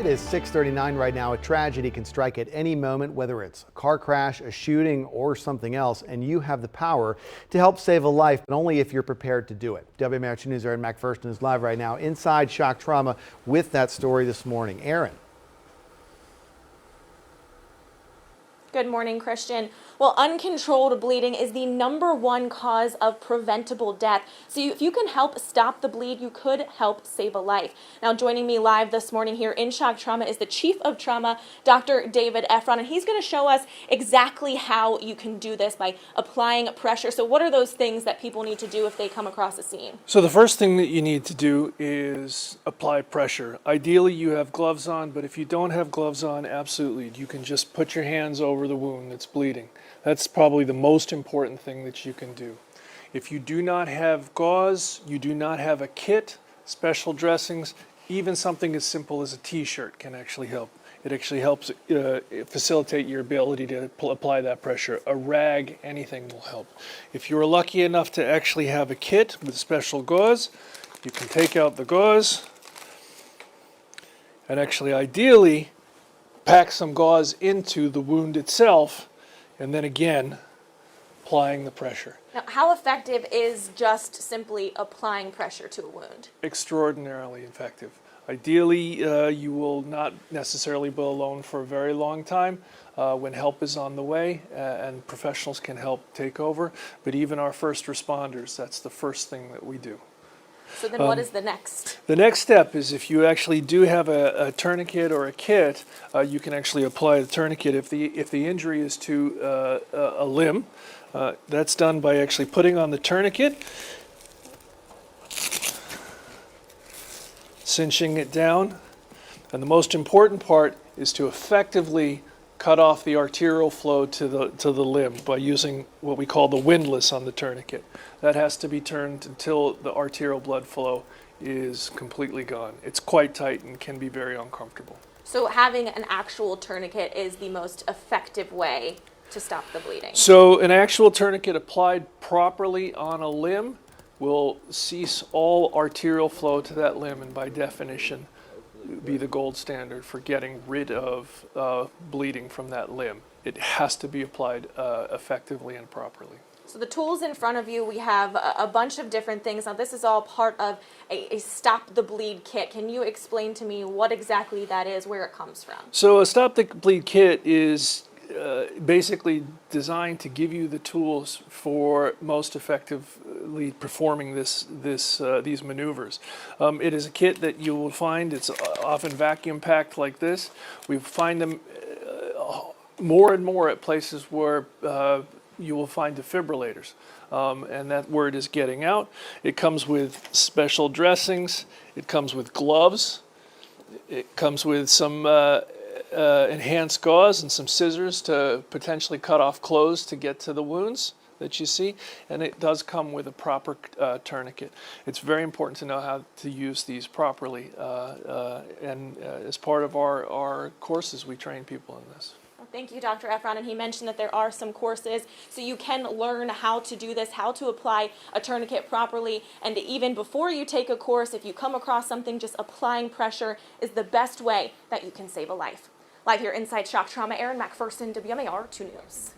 It is 6:39 right now. A tragedy can strike at any moment, whether it's a car crash, a shooting, or something else, and you have the power to help save a life, but only if you're prepared to do it. WMAR News' Aaron McPherson is live right now inside shock trauma with that story this morning. Aaron. Good morning, Christian. Well, uncontrolled bleeding is the #1 cause of preventable death. So if you can help stop the bleed, you could help save a life. Now, joining me live this morning here in shock trauma is the Chief of Trauma, Dr. David Efron, and he's going to show us exactly how you can do this by applying pressure. So what are those things that people need to do if they come across a scene? So the first thing that you need to do is apply pressure. Ideally, you have gloves on, but if you don't have gloves on, absolutely, you can just put your hands over the wound that's bleeding. That's probably the most important thing that you can do. If you do not have gauze, you do not have a kit, special dressings, even something as simple as a t-shirt can actually help. It actually helps facilitate your ability to apply that pressure. A rag, anything will help. If you're lucky enough to actually have a kit with special gauze, you can take out the gauze and actually ideally pack some gauze into the wound itself, and then again applying the pressure. Now, how effective is just simply applying pressure to a wound? Extraordinarily effective. Ideally, you will not necessarily be alone for a very long time when help is on the way and professionals can help take over. But even our first responders, that's the first thing that we do. So then what is the next? The next step is if you actually do have a tourniquet or a kit, you can actually apply the tourniquet. If the injury is to a limb, that's done by actually putting on the tourniquet, cinching it down, and the most important part is to effectively cut off the arterial flow to the limb by using what we call the windlass on the tourniquet. That has to be turned until the arterial blood flow is completely gone. It's quite tight and can be very uncomfortable. So having an actual tourniquet is the most effective way to stop the bleeding. So an actual tourniquet applied properly on a limb will cease all arterial flow to that limb, and by definition be the gold standard for getting rid of bleeding from that limb. It has to be applied effectively and properly. So the tools in front of you, we have a bunch of different things. Now this is all part of a Stop the Bleed kit. Can you explain to me what exactly that is, where it comes from? So a Stop the Bleed kit is basically designed to give you the tools for most effectively performing these maneuvers. It is a kit that you will find, it's often vacuum packed like this. We find them more and more at places where you will find defibrillators, and that word is getting out. It comes with special dressings, it comes with gloves, it comes with some enhanced gauze and some scissors to potentially cut off clothes to get to the wounds that you see, and it does come with a proper tourniquet. It's very important to know how to use these properly, and as part of our courses we train people in this. Thank you, Dr. Efron, and he mentioned that there are some courses so you can learn how to do this, how to apply a tourniquet properly, and even before you take a course, if you come across something, just applying pressure is the best way that you can save a life. Live here inside Shock Trauma, Aaron McPherson, WMAR 2 News.